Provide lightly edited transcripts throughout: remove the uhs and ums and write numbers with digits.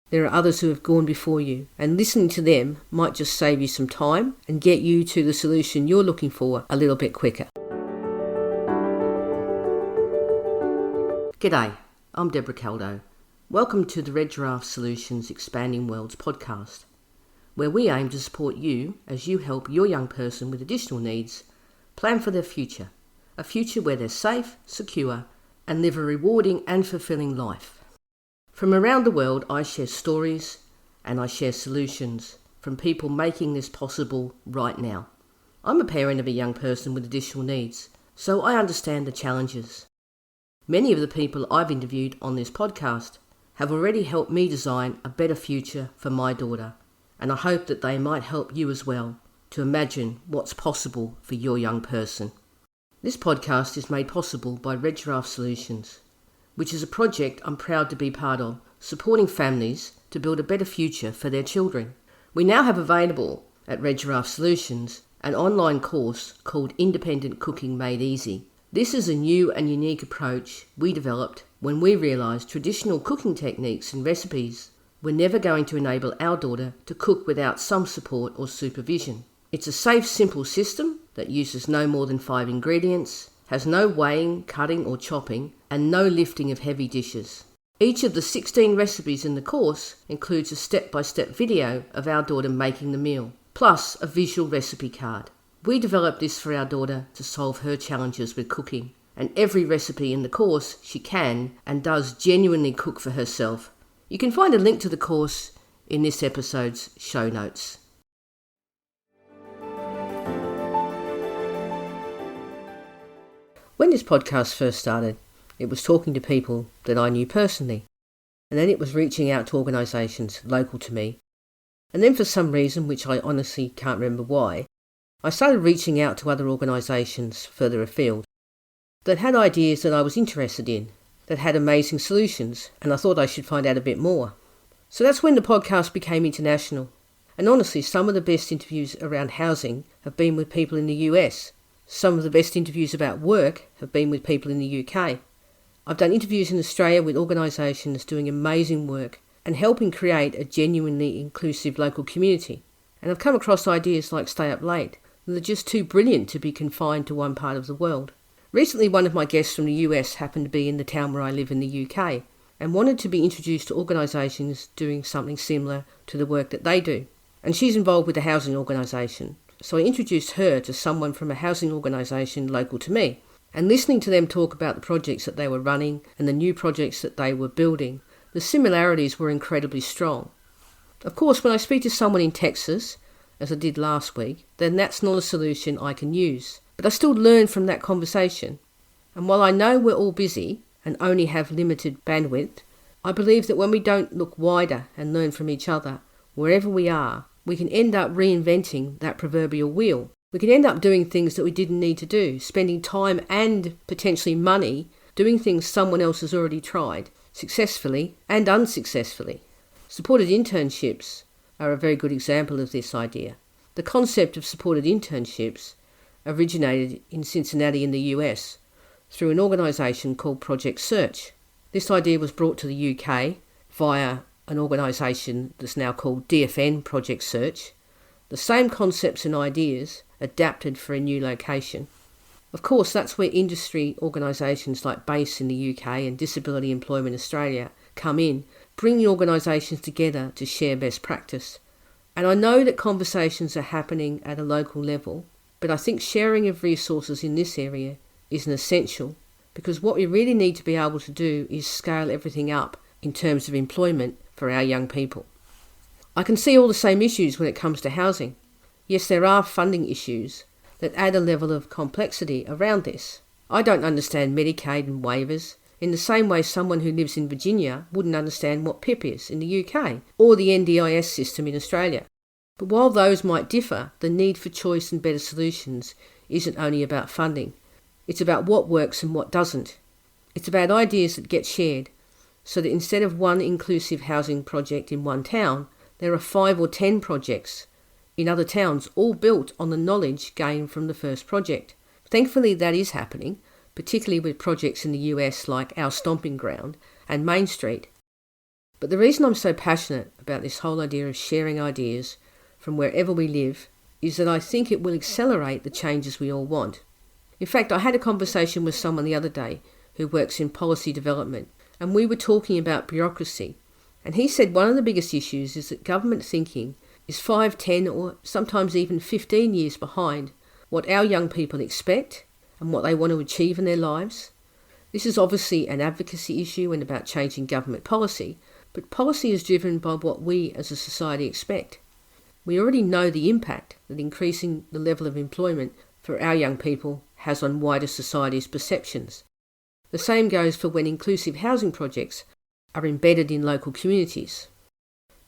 There are others who have gone before you, and listening to them might just save you some time and get you to the solution you're looking for a little bit quicker. G'day, I'm Debra Caldow. Welcome to the Red Giraffe Solutions Expanding Worlds podcast, where we aim to support you as you help your young person with additional needs plan for their future, a future where they're safe, secure, and live a rewarding and fulfilling life. From around the world, I share stories and I share solutions from people making this possible right now. I'm a parent of a young person with additional needs, so I understand the challenges. Many of the people I've interviewed on this podcast have already helped me design a better future for my daughter, and I hope that they might help you as well to imagine what's possible for your young person. This podcast is made possible by Red Giraffe Solutions, which is a project I'm proud to be part of, supporting families to build a better future for their children. We now have available at Red Giraffe Solutions an online course called Independent Cooking Made Easy. This is a new and unique approach we developed when we realised traditional cooking techniques and recipes were never going to enable our daughter to cook without some support or supervision. It's a safe, simple system that uses no more than 5 ingredients, has no weighing, cutting or chopping, and no lifting of heavy dishes. Each of the 16 recipes in the course includes a step-by-step video of our daughter making the meal, plus a visual recipe card. We developed this for our daughter to solve her challenges with cooking, and every recipe in the course she can and does genuinely cook for herself. You can find a link to the course in this episode's show notes. When this podcast first started, it was talking to people that I knew personally, and then it was reaching out to organisations local to me, and then for some reason, which I honestly can't remember why, I started reaching out to other organisations further afield that had ideas that I was interested in, that had amazing solutions, and I thought I should find out a bit more. So that's when the podcast became international, and honestly some of the best interviews around housing have been with people in the US. Some of the best interviews about work have been with people in the UK. I've done interviews in Australia with organisations doing amazing work and helping create a genuinely inclusive local community. And I've come across ideas like Stay Up Late that are just too brilliant to be confined to one part of the world. Recently, one of my guests from the US happened to be in the town where I live in the UK and wanted to be introduced to organisations doing something similar to the work that they do. And she's involved with the housing organisation. So I introduced her to someone from a housing organisation local to me, and listening to them talk about the projects that they were running and the new projects that they were building, the similarities were incredibly strong. Of course, when I speak to someone in Texas, as I did last week, then that's not a solution I can use. But I still learn from that conversation. And while I know we're all busy and only have limited bandwidth, I believe that when we don't look wider and learn from each other, wherever we are, we can end up reinventing that proverbial wheel. We can end up doing things that we didn't need to do, spending time and potentially money doing things someone else has already tried, successfully and unsuccessfully. Supported internships are a very good example of this idea. The concept of supported internships originated in Cincinnati in the US through an organisation called Project Search. This idea was brought to the UK via an organisation that's now called DFN Project Search. The same concepts and ideas adapted for a new location. Of course, that's where industry organisations like BASE in the UK and Disability Employment Australia come in, bringing organisations together to share best practice. And I know that conversations are happening at a local level, but I think sharing of resources in this area is an essential, because what we really need to be able to do is scale everything up in terms of employment for our young people. I can see all the same issues when it comes to housing. Yes, there are funding issues that add a level of complexity around this. I don't understand Medicaid and waivers in the same way someone who lives in Virginia wouldn't understand what PIP is in the UK or the NDIS system in Australia. But while those might differ, the need for choice and better solutions isn't only about funding. It's about what works and what doesn't. It's about ideas that get shared, so that instead of one inclusive housing project in one town, there are 5 or 10 projects in other towns, all built on the knowledge gained from the first project. Thankfully, that is happening, particularly with projects in the US like Our Stomping Ground and Main Street. But the reason I'm so passionate about this whole idea of sharing ideas from wherever we live is that I think it will accelerate the changes we all want. In fact, I had a conversation with someone the other day who works in policy development, and we were talking about bureaucracy. And he said one of the biggest issues is that government thinking is 5, 10 or sometimes even 15 years behind what our young people expect and what they want to achieve in their lives. This is obviously an advocacy issue and about changing government policy, but policy is driven by what we as a society expect. We already know the impact that increasing the level of employment for our young people has on wider society's perceptions. The same goes for when inclusive housing projects are embedded in local communities.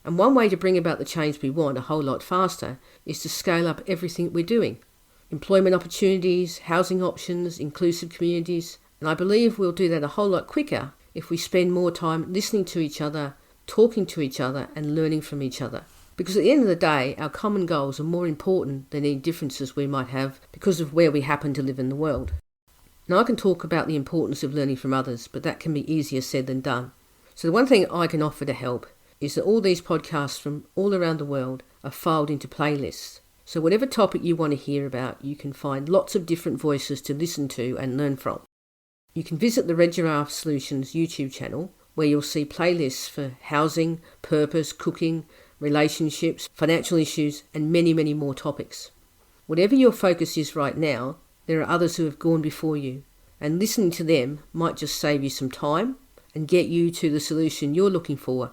And one way to bring about the change we want a whole lot faster is to scale up everything we're doing. Employment opportunities, housing options, inclusive communities, and I believe we'll do that a whole lot quicker if we spend more time listening to each other, talking to each other and learning from each other. Because at the end of the day, our common goals are more important than any differences we might have because of where we happen to live in the world. Now I can talk about the importance of learning from others, but that can be easier said than done. So the one thing I can offer to help is that all these podcasts from all around the world are filed into playlists. So whatever topic you want to hear about, you can find lots of different voices to listen to and learn from. You can visit the Red Giraffe Solutions YouTube channel, where you'll see playlists for housing, purpose, cooking, relationships, financial issues, and many, many more topics. Whatever your focus is right now, there are others who have gone before you, and listening to them might just save you some time and get you to the solution you're looking for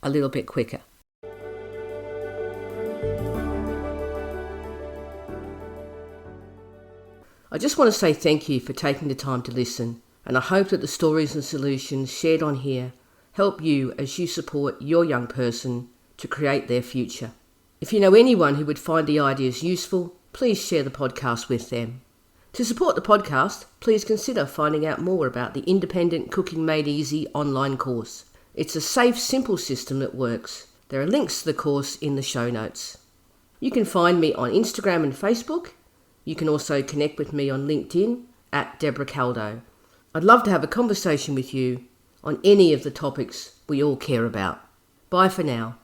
a little bit quicker. I just want to say thank you for taking the time to listen, and I hope that the stories and solutions shared on here help you as you support your young person to create their future. If you know anyone who would find the ideas useful, please share the podcast with them. To support the podcast, please consider finding out more about the Independent Cooking Made Easy online course. It's a safe, simple system that works. There are links to the course in the show notes. You can find me on Instagram and Facebook. You can also connect with me on LinkedIn at Debra Caldow. I'd love to have a conversation with you on any of the topics we all care about. Bye for now.